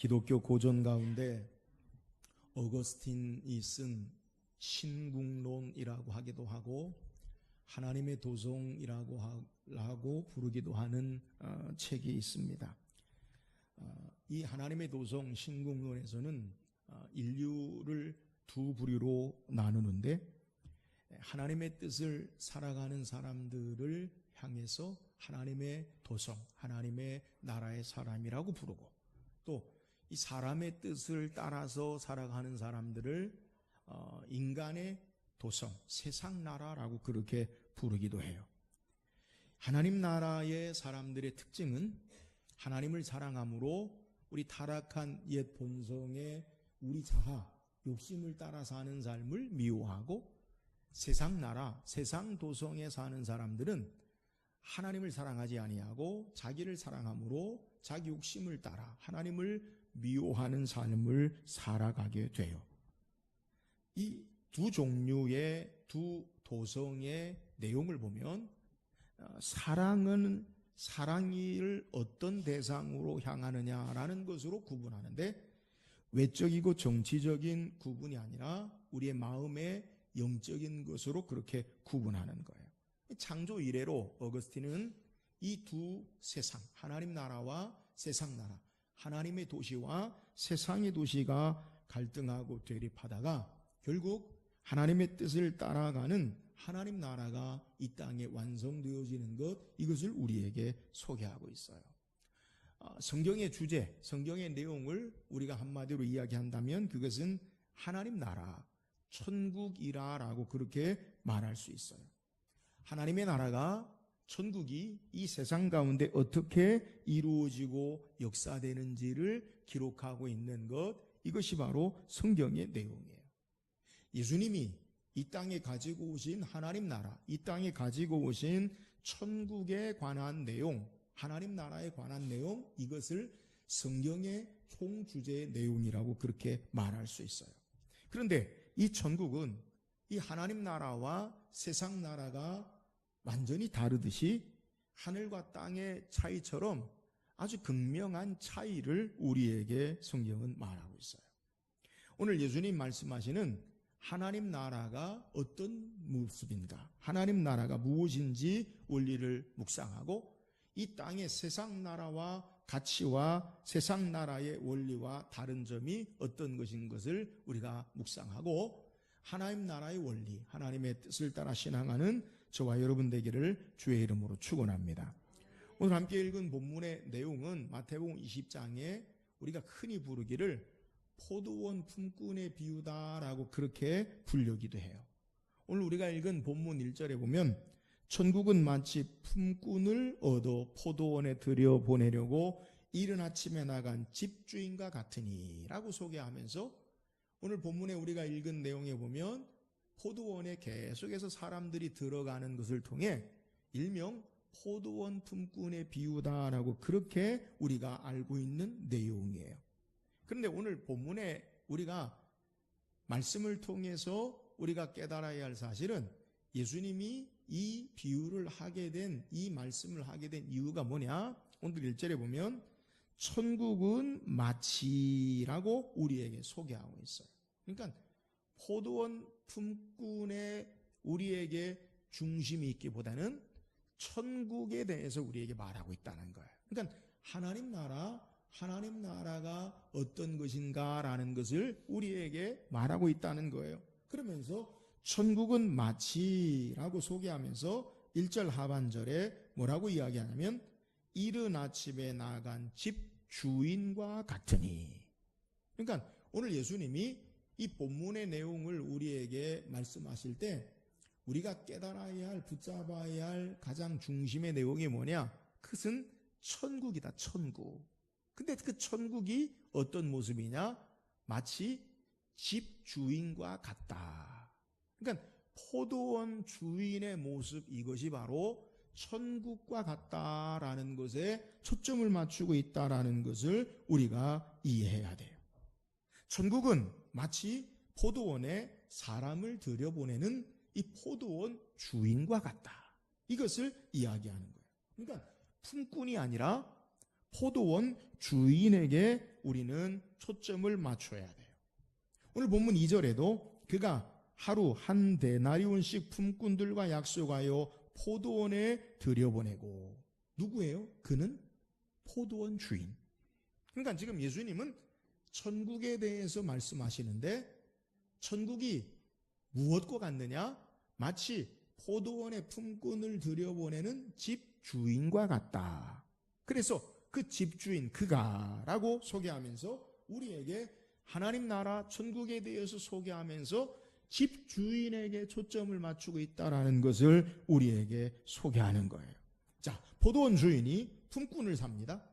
기독교 고전 가운데 어거스틴이 쓴 신국론이라고 하기도 하고 하나님의 도성이라고 부르기도 하는 책이 있습니다. 이 하나님의 도성 신국론에서는 인류를 두 부류로 나누는데, 하나님의 뜻을 살아가는 사람들을 향해서 하나님의 도성, 하나님의 나라의 사람이라고 부르고, 또 이 사람의 뜻을 따라서 살아가는 사람들을 인간의 도성, 세상 나라라고 그렇게 부르기도 해요. 하나님 나라의 사람들의 특징은 하나님을 사랑함으로 우리 타락한 옛 본성의 우리 자아, 욕심을 따라 사는 삶을 미워하고, 세상 나라, 세상 도성에 사는 사람들은 하나님을 사랑하지 아니하고 자기를 사랑함으로 자기 욕심을 따라 하나님을 미워하는 삶을 살아가게 돼요. 이 두 종류의 두 도성의 내용을 보면 사랑은 사랑을 어떤 대상으로 향하느냐라는 것으로 구분하는데, 외적이고 정치적인 구분이 아니라 우리의 마음의 영적인 것으로 그렇게 구분하는 거예요. 창조 이래로 어거스틴은 이 두 세상, 하나님 나라와 세상 나라, 하나님의 도시와 세상의 도시가 갈등하고 대립하다가 결국 하나님의 뜻을 따라가는 하나님 나라가 이 땅에 완성되어지는 것, 이것을 우리에게 소개하고 있어요. 성경의 주제, 성경의 내용을 우리가 한마디로 이야기한다면 그것은 하나님 나라, 천국이라고 그렇게 말할 수 있어요. 하나님의 나라가, 천국이 이 세상 가운데 어떻게 이루어지고 역사되는지를 기록하고 있는 것, 이것이 바로 성경의 내용이에요. 예수님이 이 땅에 가지고 오신 하나님 나라, 이 땅에 가지고 오신 천국에 관한 내용, 하나님 나라에 관한 내용, 이것을 성경의 총주제의 내용이라고 그렇게 말할 수 있어요. 그런데 이 천국은 이 하나님 나라와 세상 나라가 완전히 다르듯이 하늘과 땅의 차이처럼 아주 극명한 차이를 우리에게 성경은 말하고 있어요. 오늘 예수님 말씀하시는 하나님 나라가 어떤 모습인가, 하나님 나라가 무엇인지 원리를 묵상하고, 이 땅의 세상 나라와 가치와 세상 나라의 원리와 다른 점이 어떤 것인 것을 우리가 묵상하고, 하나님 나라의 원리, 하나님의 뜻을 따라 신앙하는 저와 여러분 되기를 주의 이름으로 축원합니다. 오늘 함께 읽은 본문의 내용은 마태복음 20장에 우리가 흔히 부르기를 포도원 품꾼의 비유다라고 그렇게 불리기도 해요. 오늘 우리가 읽은 본문 1절에 보면 천국은 마치 품꾼을 얻어 포도원에 들여보내려고 이른 아침에 나간 집주인과 같으니 라고 소개하면서, 오늘 본문에 우리가 읽은 내용에 보면 포도원에 계속해서 사람들이 들어가는 것을 통해 일명 포도원 품꾼의 비유다라고 그렇게 우리가 알고 있는 내용이에요. 그런데 오늘 본문에 우리가 말씀을 통해서 우리가 깨달아야 할 사실은, 예수님이 이 비유를 하게 된, 이 말씀을 하게 된 이유가 뭐냐? 오늘 1절에 보면 천국은 마치라고 우리에게 소개하고 있어요. 그러니까 포도원 품꾼의 우리에게 중심이 있기보다는 천국에 대해서 우리에게 말하고 있다는 거예요. 그러니까 하나님 나라가 어떤 것인가라는 것을 우리에게 말하고 있다는 거예요. 그러면서 천국은 마치라고 소개하면서 1절 하반절에 뭐라고 이야기하냐면 이른 아침에 나간 집 주인과 같으니. 그러니까 오늘 예수님이 이 본문의 내용을 우리에게 말씀하실 때 우리가 깨달아야 할, 붙잡아야 할 가장 중심의 내용이 뭐냐? 그것은 천국이다, 천국. 근데 그 천국이 어떤 모습이냐? 마치 집 주인과 같다. 그러니까 포도원 주인의 모습, 이것이 바로 천국과 같다라는 것에 초점을 맞추고 있다라는 것을 우리가 이해해야 돼요. 천국은 마치 포도원에 사람을 들여보내는 이 포도원 주인과 같다. 이것을 이야기하는 거예요. 그러니까 품꾼이 아니라 포도원 주인에게 우리는 초점을 맞춰야 돼요. 오늘 본문 2절에도 그가 하루 한 데나리온씩 품꾼들과 약속하여 포도원에 들여보내고, 누구예요? 그는 포도원 주인. 그러니까 지금 예수님은 천국에 대해서 말씀하시는데, 천국이 무엇과 같느냐? 마치 포도원에 품꾼을 들여보내는 집주인과 같다. 그래서 그 집주인 그가라고 소개하면서 우리에게 하나님 나라 천국에 대해서 소개하면서 집주인에게 초점을 맞추고 있다라는 것을 우리에게 소개하는 거예요. 자, 포도원 주인이 품꾼을 삽니다.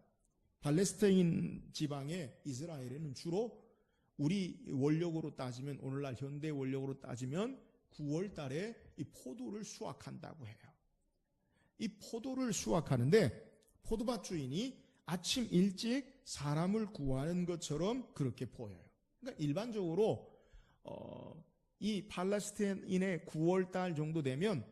팔레스타인 지방의 이스라엘에는 주로 우리 원력으로 따지면, 오늘날 현대 원력으로 따지면 9월 달에 이 포도를 수확한다고 해요. 이 포도를 수확하는데 포도밭 주인이 아침 일찍 사람을 구하는 것처럼 그렇게 보여요. 그러니까 일반적으로 이 팔레스타인의 9월 달 정도 되면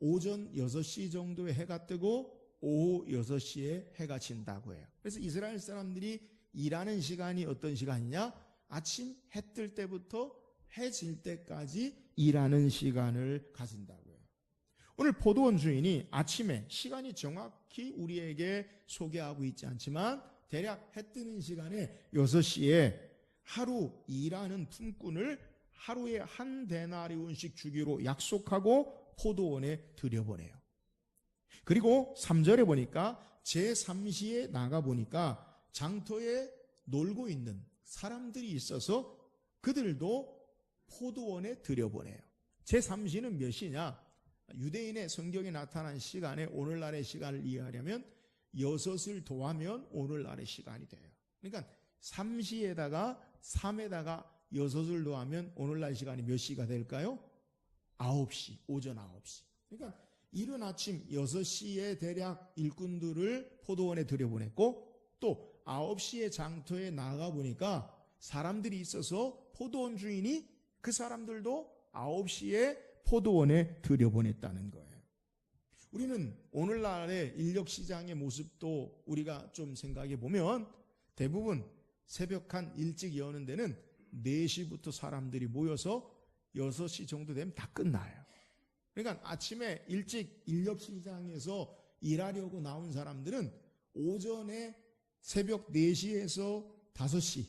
오전 6시 정도에 해가 뜨고 오후 6시에 해가 진다고 해요. 그래서 이스라엘 사람들이 일하는 시간이 어떤 시간이냐? 아침 해 뜰 때부터 해 질 때까지 일하는 시간을 가진다고 해요. 오늘 포도원 주인이 아침에 시간이 정확히 우리에게 소개하고 있지 않지만 대략 해 뜨는 시간에 6시에 하루 일하는 품꾼을 하루에 한 데나리온씩 주기로 약속하고 포도원에 들여보내요. 그리고 3절에 보니까 제3시에 나가보니까 장터에 놀고 있는 사람들이 있어서 그들도 포도원에 들여보내요. 제3시는 몇 시냐? 유대인의 성경에 나타난 시간에 오늘날의 시간을 이해하려면 6을 더하면 오늘날의 시간이 돼요. 그러니까 3시에다가 3에다가 6을 더하면 오늘날 시간이 몇 시가 될까요? 9시, 오전 9시. 그러니까 이른 아침 6시에 대략 일꾼들을 포도원에 들여보냈고 또 9시에 장터에 나가보니까 사람들이 있어서 포도원 주인이 그 사람들도 9시에 포도원에 들여보냈다는 거예요. 우리는 오늘날의 인력시장의 모습도 우리가 좀 생각해 보면 대부분 새벽 한 일찍 여는 데는 4시부터 사람들이 모여서 6시 정도 되면 다 끝나요. 그러니까 아침에 일찍 인력시장에서 일하려고 나온 사람들은 오전에 새벽 4시에서 5시,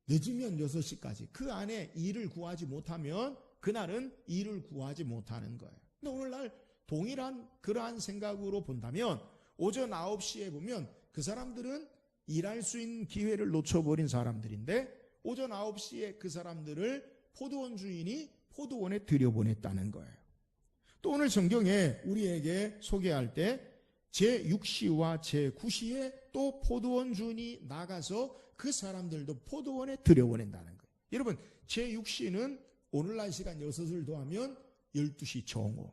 늦으면 6시까지 그 안에 일을 구하지 못하면 그날은 일을 구하지 못하는 거예요. 근데 오늘날 동일한 그러한 생각으로 본다면 오전 9시에 보면 그 사람들은 일할 수 있는 기회를 놓쳐버린 사람들인데 오전 9시에 그 사람들을 포도원 주인이 포도원에 들여보냈다는 거예요. 또 오늘 성경에 우리에게 소개할 때 제6시와 제9시에 또 포도원 주인이 나가서 그 사람들도 포도원에 들여보낸다는 거예요. 여러분, 제6시는 오늘날 시간 6을 더하면 12시 정오.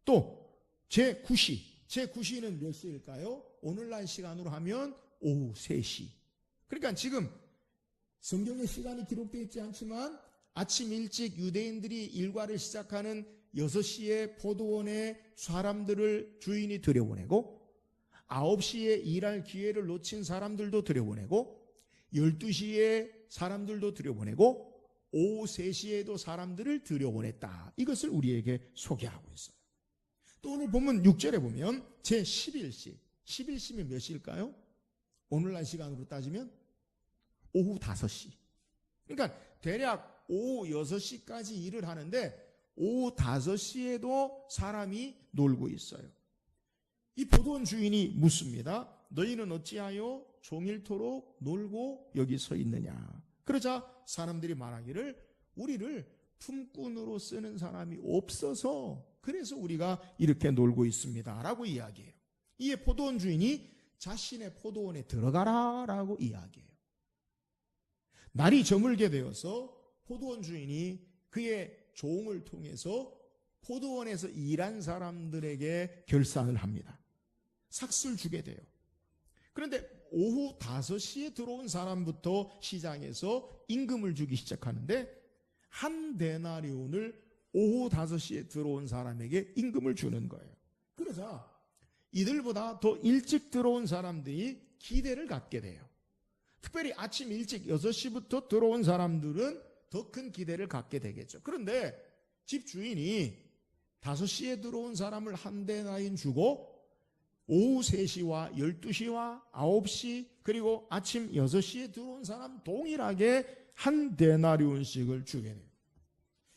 또 제9시는 몇 시일까요? 오늘날 시간으로 하면 오후 3시. 그러니까 지금 성경의 시간이 기록되어 있지 않지만 아침 일찍 유대인들이 일과를 시작하는 6시에 포도원에 사람들을 주인이 들여보내고 9시에 일할 기회를 놓친 사람들도 들여보내고 12시에 사람들도 들여보내고 오후 3시에도 사람들을 들여보냈다. 이것을 우리에게 소개하고 있어요. 또 오늘 본문 6절에 보면 제11시. 11시면 몇 시일까요? 오늘날 시간으로 따지면 오후 5시. 그러니까 대략 오후 6시까지 일을 하는데 오후 5시에도 사람이 놀고 있어요. 이 포도원 주인이 묻습니다. 너희는 어찌하여 종일토록 놀고 여기 서 있느냐? 그러자 사람들이 말하기를 우리를 품꾼으로 쓰는 사람이 없어서 그래서 우리가 이렇게 놀고 있습니다 라고 이야기해요. 이에 포도원 주인이 자신의 포도원에 들어가라 라고 이야기해요. 날이 저물게 되어서 포도원 주인이 그의 종을 통해서 포도원에서 일한 사람들에게 결산을 합니다. 삭슬 주게 돼요. 그런데 오후 5시에 들어온 사람부터 시장에서 임금을 주기 시작하는데 한 데나리온을 오후 5시에 들어온 사람에게 임금을 주는 거예요. 그러자 이들보다 더 일찍 들어온 사람들이 기대를 갖게 돼요. 특별히 아침 일찍 6시부터 들어온 사람들은 더 큰 기대를 갖게 되겠죠. 그런데 집 주인이 5시에 들어온 사람을 한 데나인 주고 오후 3시와 12시와 9시 그리고 아침 6시에 들어온 사람 동일하게 한 데나리온씩을 주게 돼요.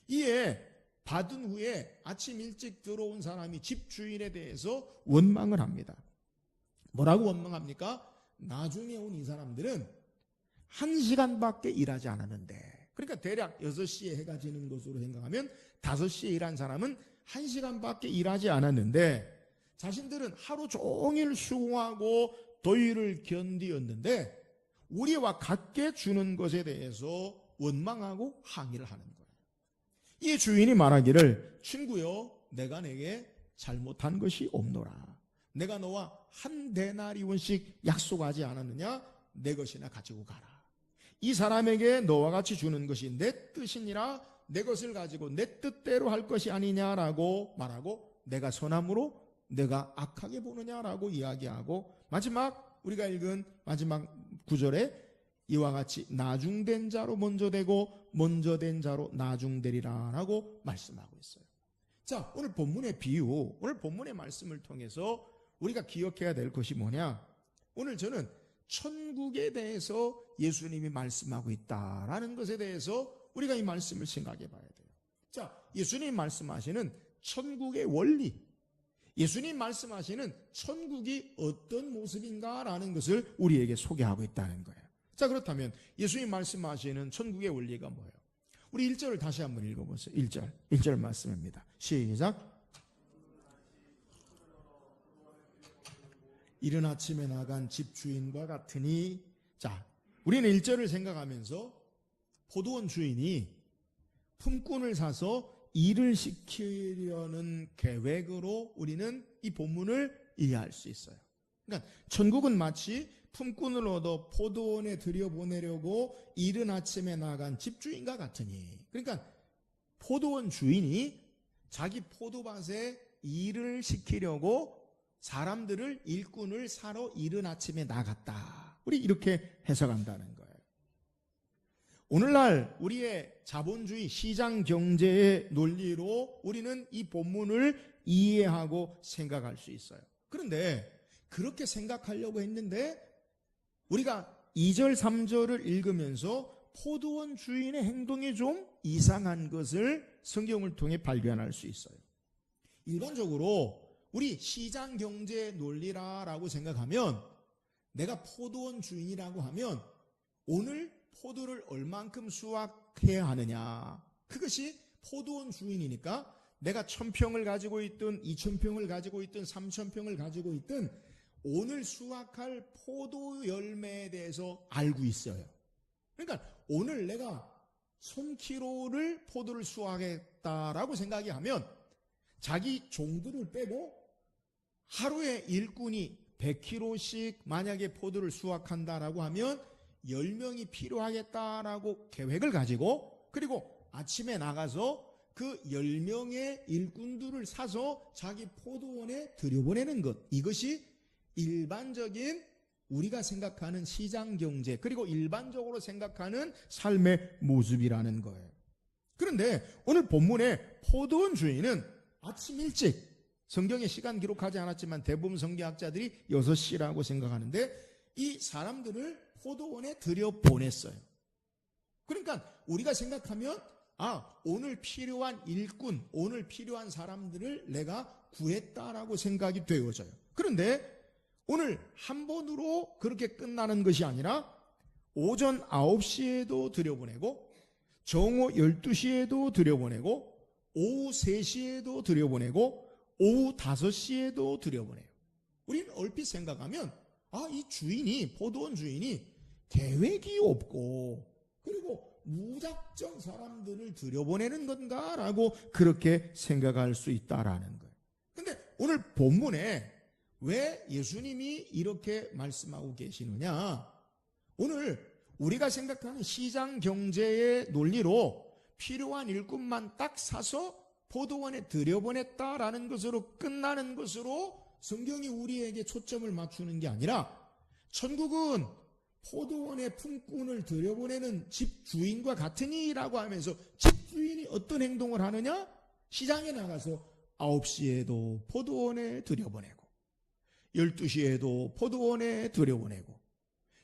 이에 받은 후에 아침 일찍 들어온 사람이 집주인에 대해서 원망을 합니다. 뭐라고 원망합니까? 나중에 온 이 사람들은 1시간밖에 일하지 않았는데, 그러니까 대략 6시에 해가 지는 것으로 생각하면 5시에 일한 사람은 1시간밖에 일하지 않았는데 자신들은 하루 종일 수고하고 더위를 견디었는데 우리와 같게 주는 것에 대해서 원망하고 항의를 하는 거예요. 이 주인이 말하기를, 친구여, 내가 내게 잘못한 것이 없노라. 내가 너와 한 데나리온씩 약속하지 않았느냐? 내 것이나 가지고 가라. 이 사람에게 너와 같이 주는 것이 내 뜻이니라. 내 것을 가지고 내 뜻대로 할 것이 아니냐라고 말하고, 내가 선함으로 내가 악하게 보느냐라고 이야기하고, 마지막 우리가 읽은 마지막 구절에 이와 같이 나중된 자로 먼저 되고 먼저 된 자로 나중되리라 라고 말씀하고 있어요. 자, 오늘 본문의 비유, 오늘 본문의 말씀을 통해서 우리가 기억해야 될 것이 뭐냐? 오늘 저는 천국에 대해서 예수님이 말씀하고 있다라는 것에 대해서 우리가 이 말씀을 생각해 봐야 돼요. 자, 예수님이 말씀하시는 천국의 원리, 예수님 말씀하시는 천국이 어떤 모습인가라는 것을 우리에게 소개하고 있다는 거예요. 자, 그렇다면 예수님 말씀하시는 천국의 원리가 뭐예요? 우리 1절을 다시 한번 읽어보세요. 1절 말씀입니다. 시작. 이른 아침에 나간 집주인과 같으니. 자, 우리는 1절을 생각하면서 포도원 주인이 품꾼을 사서 일을 시키려는 계획으로 우리는 이 본문을 이해할 수 있어요. 그러니까 천국은 마치 품꾼을 얻어 포도원에 들여보내려고 이른 아침에 나간 집주인과 같으니. 그러니까 포도원 주인이 자기 포도밭에 일을 시키려고 사람들을, 일꾼을 사러 이른 아침에 나갔다. 우리 이렇게 해석한다는 거예요. 오늘날 우리의 자본주의 시장 경제의 논리로 우리는 이 본문을 이해하고 생각할 수 있어요. 그런데 그렇게 생각하려고 했는데 우리가 2절, 3절을 읽으면서 포도원 주인의 행동이 좀 이상한 것을 성경을 통해 발견할 수 있어요. 일반적으로 우리 시장 경제 논리라고 생각하면, 내가 포도원 주인이라고 하면 오늘 포도를 얼만큼 수확해야 하느냐, 그것이 포도원 주인이니까 내가 1000평을 가지고 있든 2000평을 가지고 있든 3000평을 가지고 있든 오늘 수확할 포도 열매에 대해서 알고 있어요. 그러니까 오늘 내가 1000kg를 포도를 수확했다라고 생각이 하면 자기 종들을 빼고 하루에 일꾼이 100kg씩 만약에 포도를 수확한다라고 하면 10명이 필요하겠다라고 계획을 가지고, 그리고 아침에 나가서 그 10명의 일꾼들을 사서 자기 포도원에 들여보내는 것, 이것이 일반적인 우리가 생각하는 시장 경제, 그리고 일반적으로 생각하는 삶의 모습이라는 거예요. 그런데 오늘 본문의 포도원 주인은 아침 일찍, 성경에 시간 기록하지 않았지만 대부분 성경학자들이 6시라고 생각하는데 이 사람들을 포도원에 들여보냈어요. 그러니까 우리가 생각하면 오늘 필요한 일꾼, 오늘 필요한 사람들을 내가 구했다라고 생각이 되어져요. 그런데 오늘 한 번으로 그렇게 끝나는 것이 아니라 오전 9시에도 들여보내고 정오 12시에도 들여보내고 오후 3시에도 들여보내고 오후 5시에도 들여보내요. 우리는 얼핏 생각하면 이 주인이, 포도원 주인이 계획이 없고 그리고 무작정 사람들을 들여보내는 건가라고 그렇게 생각할 수 있다라는 거예요. 근데 오늘 본문에 왜 예수님이 이렇게 말씀하고 계시느냐? 오늘 우리가 생각하는 시장 경제의 논리로 필요한 일꾼만 딱 사서 포도원에 들여보냈다라는 것으로 끝나는 것으로 성경이 우리에게 초점을 맞추는 게 아니라, 천국은 포도원의 품꾼을 들여보내는 집주인과 같으니라고 하면서 집주인이 어떤 행동을 하느냐? 시장에 나가서 9시에도 포도원에 들여보내고 12시에도 포도원에 들여보내고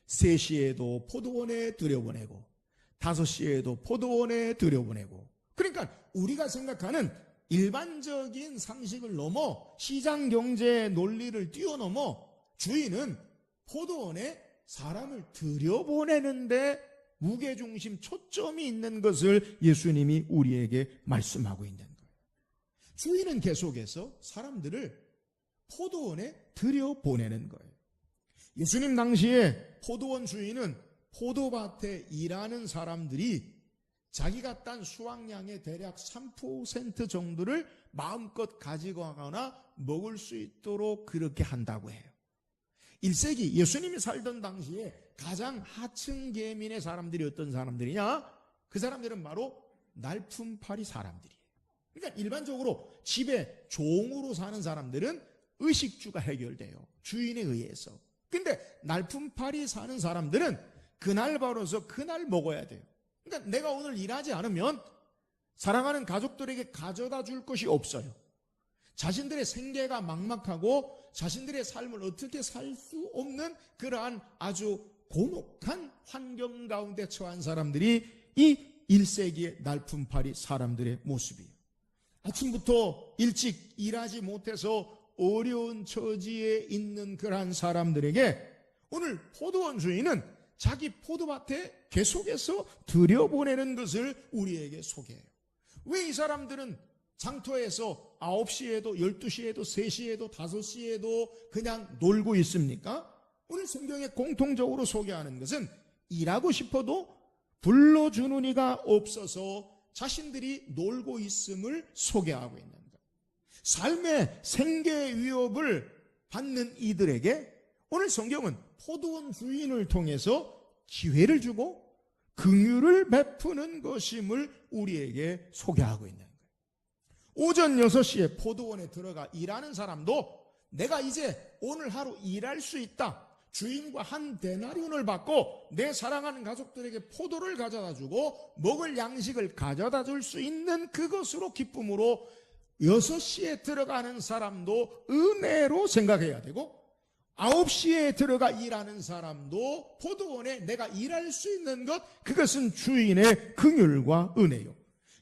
3시에도 포도원에 들여보내고 5시에도 포도원에 들여보내고. 그러니까 우리가 생각하는 일반적인 상식을 넘어 시장 경제의 논리를 뛰어넘어 주인은 포도원에 사람을 들여보내는데 무게중심 초점이 있는 것을 예수님이 우리에게 말씀하고 있는 거예요. 주인은 계속해서 사람들을 포도원에 들여보내는 거예요. 예수님 당시에 포도원 주인은 포도밭에 일하는 사람들이 자기가 딴 수확량의 대략 3% 정도를 마음껏 가지고 가거나 먹을 수 있도록 그렇게 한다고 해요. 1세기 예수님이 살던 당시에 가장 하층 계민의 사람들이 어떤 사람들이냐? 그 사람들은 바로 날품팔이 사람들이에요. 그러니까 일반적으로 집에 종으로 사는 사람들은 의식주가 해결돼요. 주인에 의해서. 근데 날품팔이 사는 사람들은 그날 벌어서 그날 먹어야 돼요. 그러니까 내가 오늘 일하지 않으면 사랑하는 가족들에게 가져다 줄 것이 없어요. 자신들의 생계가 막막하고 자신들의 삶을 어떻게 살 수 없는 그러한 아주 곤혹한 환경 가운데 처한 사람들이 이 1세기의 날품팔이 사람들의 모습이에요. 아침부터 일찍 일하지 못해서 어려운 처지에 있는 그러한 사람들에게 오늘 포도원 주인은 자기 포도밭에 계속해서 들여보내는 것을 우리에게 소개해요. 왜 이 사람들은 장터에서 9시에도 12시에도 3시에도 5시에도 그냥 놀고 있습니까? 오늘 성경에 공통적으로 소개하는 것은 일하고 싶어도 불러주는 이가 없어서 자신들이 놀고 있음을 소개하고 있는 거예요. 삶의 생계 위협을 받는 이들에게 오늘 성경은 포도원 주인을 통해서 기회를 주고 긍휼을 베푸는 것임을 우리에게 소개하고 있는 거예요. 오전 6시에 포도원에 들어가 일하는 사람도 내가 이제 오늘 하루 일할 수 있다. 주인과 한 데나리온을 받고 내 사랑하는 가족들에게 포도를 가져다 주고 먹을 양식을 가져다 줄 수 있는 그것으로 기쁨으로 6시에 들어가는 사람도 은혜로 생각해야 되고 9시에 들어가 일하는 사람도 포도원에 내가 일할 수 있는 것, 그것은 주인의 긍휼과 은혜요.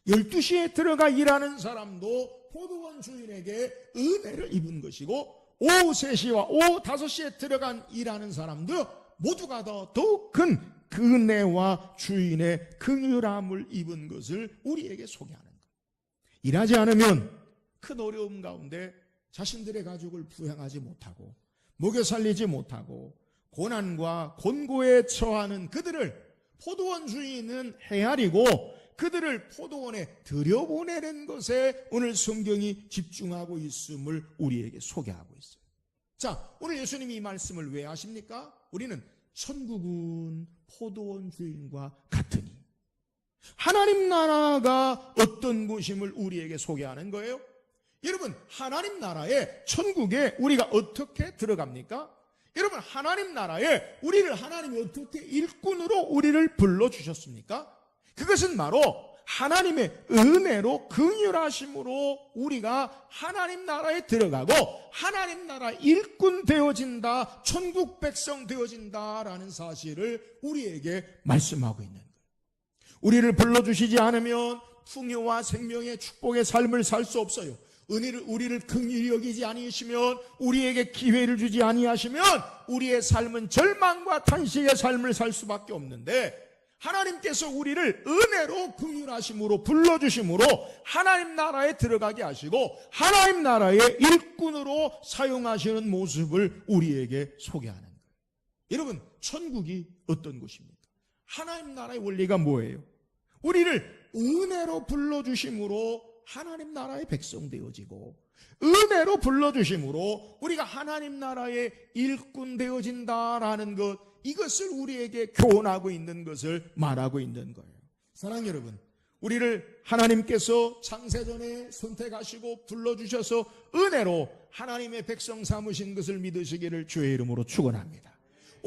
12시에 들어가 일하는 사람도 포도원 주인에게 은혜를 입은 것이고 오후 3시와 오후 5시에 들어간 일하는 사람도 모두가 더욱 큰 은혜와 주인의 긍휼함을 입은 것을 우리에게 소개하는 것. 일하지 않으면 큰 어려움 가운데 자신들의 가족을 부양하지 못하고 먹여 살리지 못하고 고난과 곤고에 처하는 그들을 포도원 주인은 헤아리고 그들을 포도원에 들여보내는 것에 오늘 성경이 집중하고 있음을 우리에게 소개하고 있어요. 자, 오늘 예수님이 이 말씀을 왜 하십니까? 우리는 천국은 포도원 주인과 같으니. 하나님 나라가 어떤 곳임을 우리에게 소개하는 거예요? 여러분, 하나님 나라에 천국에 우리가 어떻게 들어갑니까? 여러분, 하나님 나라에 우리를 하나님이 어떻게 일꾼으로 우리를 불러주셨습니까? 그것은 바로 하나님의 은혜로 긍휼하심으로 우리가 하나님 나라에 들어가고 하나님 나라 일꾼 되어진다, 천국 백성 되어진다라는 사실을 우리에게 말씀하고 있는 거예요. 우리를 불러주시지 않으면 풍요와 생명의 축복의 삶을 살 수 없어요. 우리를 긍휼히 여기지 아니하시면, 우리에게 기회를 주지 아니하시면 우리의 삶은 절망과 탄식의 삶을 살 수밖에 없는데, 하나님께서 우리를 은혜로 긍휼하심으로 불러주심으로 하나님 나라에 들어가게 하시고 하나님 나라의 일꾼으로 사용하시는 모습을 우리에게 소개하는 거예요. 여러분, 천국이 어떤 곳입니까? 하나님 나라의 원리가 뭐예요? 우리를 은혜로 불러주심으로 하나님 나라의 백성 되어지고 은혜로 불러주심으로 우리가 하나님 나라의 일꾼 되어진다라는 것, 이것을 우리에게 교훈하고 있는 것을 말하고 있는 거예요. 사랑하는 여러분, 우리를 하나님께서 창세전에 선택하시고 불러주셔서 은혜로 하나님의 백성 삼으신 것을 믿으시기를 주의 이름으로 축원합니다.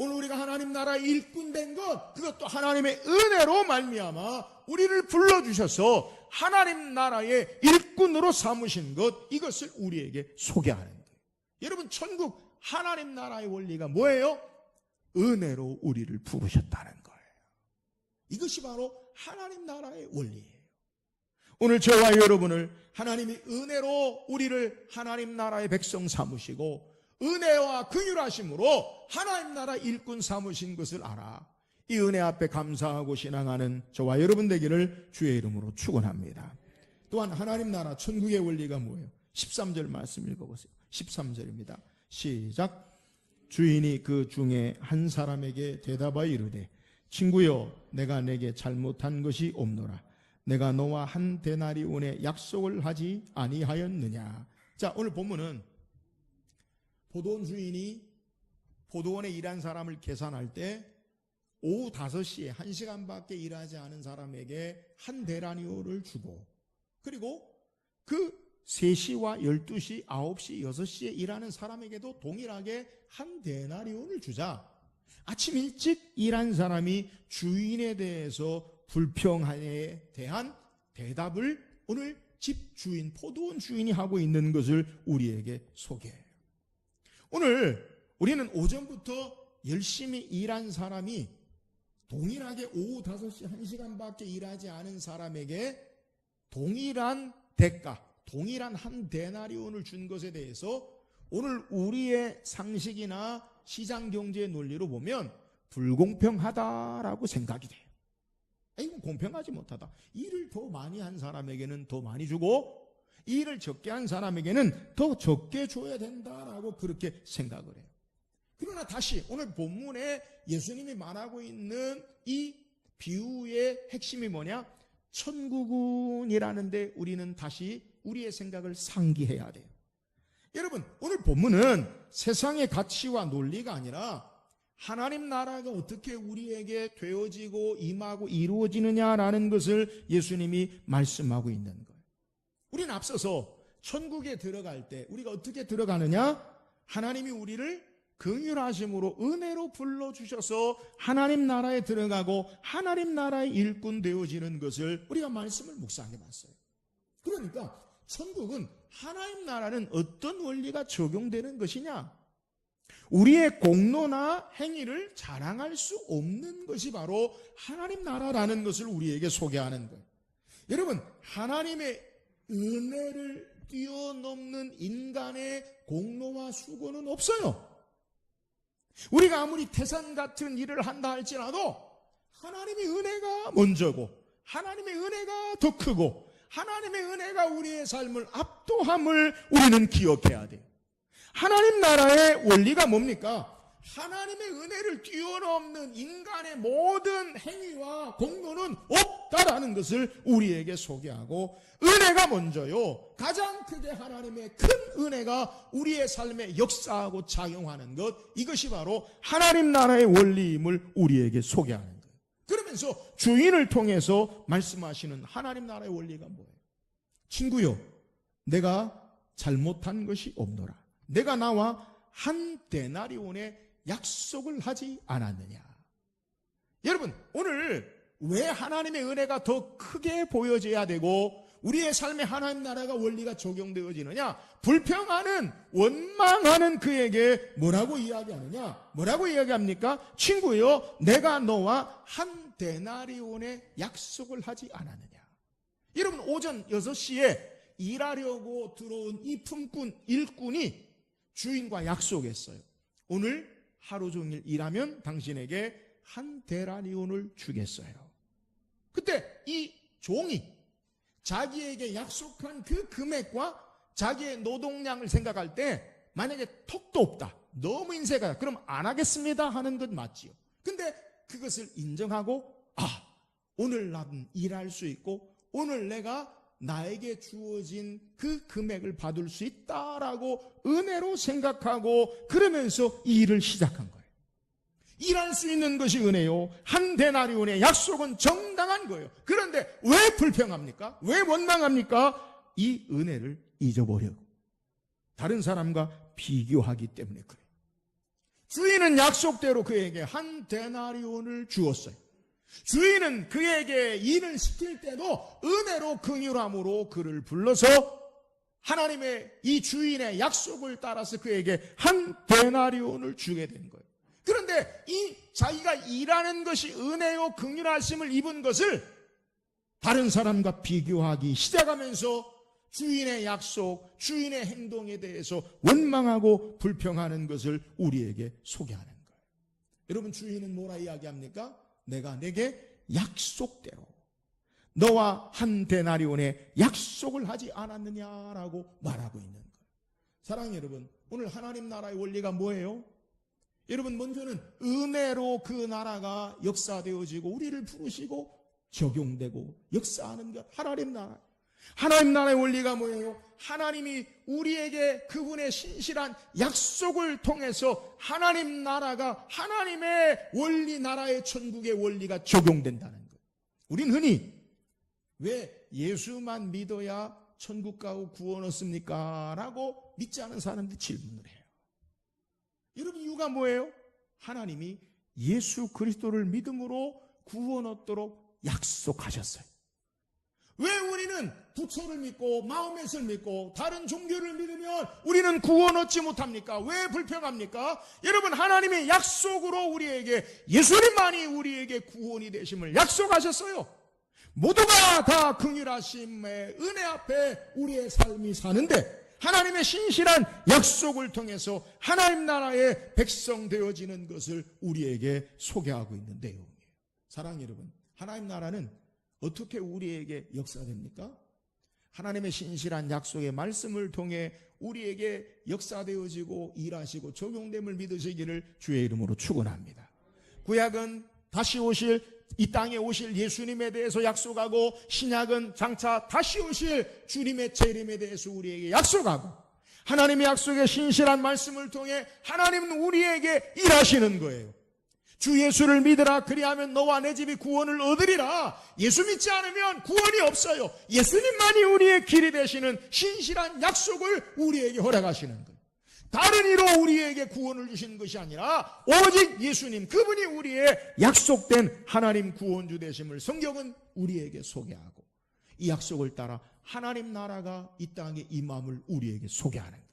오늘 우리가 하나님 나라 일꾼 된 것, 그것도 하나님의 은혜로 말미암아 우리를 불러주셔서 하나님 나라의 일꾼으로 삼으신 것, 이것을 우리에게 소개하는 거예요. 여러분, 천국 하나님 나라의 원리가 뭐예요? 은혜로 우리를 부르셨다는 거예요. 이것이 바로 하나님 나라의 원리예요. 오늘 저와 여러분을 하나님이 은혜로 우리를 하나님 나라의 백성 삼으시고 은혜와 긍휼하심으로 하나님 나라 일꾼 삼으신 것을 알아 이 은혜 앞에 감사하고 신앙하는 저와 여러분 되기를 주의 이름으로 축원합니다. 또한 하나님 나라 천국의 원리가 뭐예요? 13절 말씀 읽어보세요. 13절입니다. 시작. 주인이 그 중에 한 사람에게 대답하여 이르되 친구여 내가 내게 잘못한 것이 없노라. 내가 너와 한 데나리온의 약속을 하지 아니하였느냐. 자, 오늘 본문은 포도원 주인이 포도원에 일한 사람을 계산할 때 오후 5시에 1시간밖에 일하지 않은 사람에게 한 데나리온을 주고, 그리고 그 3시와 12시, 9시, 6시에 일하는 사람에게도 동일하게 한 데나리온을 주자. 아침 일찍 일한 사람이 주인에 대해서 불평에 대한 대답을 오늘 집 주인, 포도원 주인이 하고 있는 것을 우리에게 소개해요. 오늘 우리는 오전부터 열심히 일한 사람이 동일하게 오후 5시 1시간밖에 일하지 않은 사람에게 동일한 대가, 동일한 한 데나리온을 준 것에 대해서 오늘 우리의 상식이나 시장 경제의 논리로 보면 불공평하다라고 생각이 돼요. 이건 공평하지 못하다. 일을 더 많이 한 사람에게는 더 많이 주고 일을 적게 한 사람에게는 더 적게 줘야 된다라고 그렇게 생각을 해요. 그러나 다시 오늘 본문에 예수님이 말하고 있는 이 비유의 핵심이 뭐냐? 천국은이라는데 우리는 다시 우리의 생각을 상기해야 돼요. 여러분, 오늘 본문은 세상의 가치와 논리가 아니라 하나님 나라가 어떻게 우리에게 되어지고 임하고 이루어지느냐라는 것을 예수님이 말씀하고 있는 거예요. 우리는 앞서서 천국에 들어갈 때 우리가 어떻게 들어가느냐? 하나님이 우리를 긍휼하심으로 은혜로 불러주셔서 하나님 나라에 들어가고 하나님 나라의 일꾼 되어지는 것을 우리가 말씀을 묵상해 봤어요. 그러니까 천국은 하나님 나라는 어떤 원리가 적용되는 것이냐? 우리의 공로나 행위를 자랑할 수 없는 것이 바로 하나님 나라라는 것을 우리에게 소개하는 거예요. 여러분, 하나님의 은혜를 뛰어넘는 인간의 공로와 수고는 없어요. 우리가 아무리 태산 같은 일을 한다 할지라도 하나님의 은혜가 먼저고 하나님의 은혜가 더 크고 하나님의 은혜가 우리의 삶을 압도함을 우리는 기억해야 돼요. 하나님 나라의 원리가 뭡니까? 하나님의 은혜를 뛰어넘는 인간의 모든 행위와 공로는 없다라는 것을 우리에게 소개하고 은혜가 먼저요. 가장 크게 하나님의 큰 은혜가 우리의 삶에 역사하고 작용하는 것, 이것이 바로 하나님 나라의 원리임을 우리에게 소개하는 거예요. 그러면서 주인을 통해서 말씀하시는 하나님 나라의 원리가 뭐예요? 친구요, 내가 잘못한 것이 없노라. 내가 나와 한 데나리온의 약속을 하지 않았느냐. 여러분, 오늘 왜 하나님의 은혜가 더 크게 보여져야 되고 우리의 삶에 하나님 나라가 원리가 적용되어지느냐? 불평하는, 원망하는 그에게 뭐라고 이야기하느냐? 뭐라고 이야기합니까? 친구요, 내가 너와 한 데나리온의 약속을 하지 않았느냐. 여러분, 오전 6시에 일하려고 들어온 이 품꾼, 일꾼이 주인과 약속했어요. 오늘 하루 종일 일하면 당신에게 한 데나리온을 주겠어요. 그때 이 종이 자기에게 약속한 그 금액과 자기의 노동량을 생각할 때 만약에 턱도 없다, 너무 인색하다, 그럼 안 하겠습니다 하는 것 맞지요. 근데 그것을 인정하고 오늘 나는 일할 수 있고 오늘 내가 나에게 주어진 그 금액을 받을 수 있다라고 은혜로 생각하고 그러면서 이 일을 시작한 거예요. 일할 수 있는 것이 은혜요. 한 데나리온의 약속은 정당한 거예요. 그런데 왜 불평합니까? 왜 원망합니까? 이 은혜를 잊어버려고 다른 사람과 비교하기 때문에 그래요. 주인은 약속대로 그에게 한 데나리온을 주었어요. 주인은 그에게 일을 시킬 때도 은혜로 긍휼함으로 그를 불러서 하나님의 이 주인의 약속을 따라서 그에게 한 데나리온을 주게 된 거예요. 그런데 이 자기가 일하는 것이 은혜요 긍휼하심을 입은 것을 다른 사람과 비교하기 시작하면서 주인의 약속, 주인의 행동에 대해서 원망하고 불평하는 것을 우리에게 소개하는 거예요. 여러분, 주인은 뭐라 이야기합니까? 내가 내게 약속대로 너와 한 데나리온의 약속을 하지 않았느냐라고 말하고 있는 거예요. 사랑하는 여러분, 오늘 하나님 나라의 원리가 뭐예요? 여러분, 먼저는 은혜로 그 나라가 역사되어지고 우리를 부르시고 적용되고 역사하는 것, 하나님 나라. 하나님 나라의 원리가 뭐예요? 하나님이 우리에게 그분의 신실한 약속을 통해서 하나님 나라가 하나님의 원리, 나라의 천국의 원리가 적용된다는 거예요. 우린 흔히 왜 예수만 믿어야 천국 가고 구원 얻습니까? 라고 믿지 않은 사람들이 질문을 해요. 여러분, 이유가 뭐예요? 하나님이 예수 그리스도를 믿음으로 구원 얻도록 약속하셨어요. 왜 우리는 부처를 믿고 마호멧을 믿고 다른 종교를 믿으면 우리는 구원 얻지 못합니까? 왜 불평합니까? 여러분, 하나님의 약속으로 우리에게 예수님만이 우리에게 구원이 되심을 약속하셨어요. 모두가 다 긍휼하심의 은혜 앞에 우리의 삶이 사는데 하나님의 신실한 약속을 통해서 하나님 나라의 백성 되어지는 것을 우리에게 소개하고 있는 내용이에요. 사랑하는 여러분, 하나님 나라는 어떻게 우리에게 역사됩니까? 하나님의 신실한 약속의 말씀을 통해 우리에게 역사되어지고 일하시고 적용됨을 믿으시기를 주의 이름으로 축원합니다. 구약은 다시 오실, 이 땅에 오실 예수님에 대해서 약속하고, 신약은 장차 다시 오실 주님의 재림에 대해서 우리에게 약속하고, 하나님의 약속의 신실한 말씀을 통해 하나님은 우리에게 일하시는 거예요. 주 예수를 믿으라, 그리하면 너와 내 집이 구원을 얻으리라. 예수 믿지 않으면 구원이 없어요. 예수님만이 우리의 길이 되시는 신실한 약속을 우리에게 허락하시는 거예요. 다른 이로 우리에게 구원을 주시는 것이 아니라 오직 예수님, 그분이 우리의 약속된 하나님 구원주 되심을 성경은 우리에게 소개하고, 이 약속을 따라 하나님 나라가 이 땅에 임함을 우리에게 소개하는 거예요.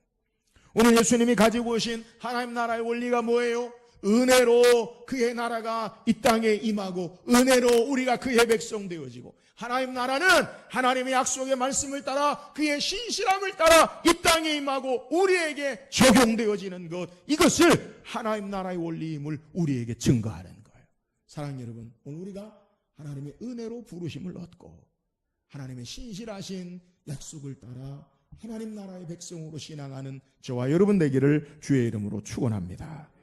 오늘 예수님이 가지고 오신 하나님 나라의 원리가 뭐예요? 은혜로 그의 나라가 이 땅에 임하고, 은혜로 우리가 그의 백성 되어지고, 하나님 나라는 하나님의 약속의 말씀을 따라 그의 신실함을 따라 이 땅에 임하고 우리에게 적용되어지는 것, 이것을 하나님 나라의 원리임을 우리에게 증거하는 거예요. 사랑하는 여러분, 오늘 우리가 하나님의 은혜로 부르심을 얻고 하나님의 신실하신 약속을 따라 하나님 나라의 백성으로 신앙하는 저와 여러분 되기를 주의 이름으로 축원합니다.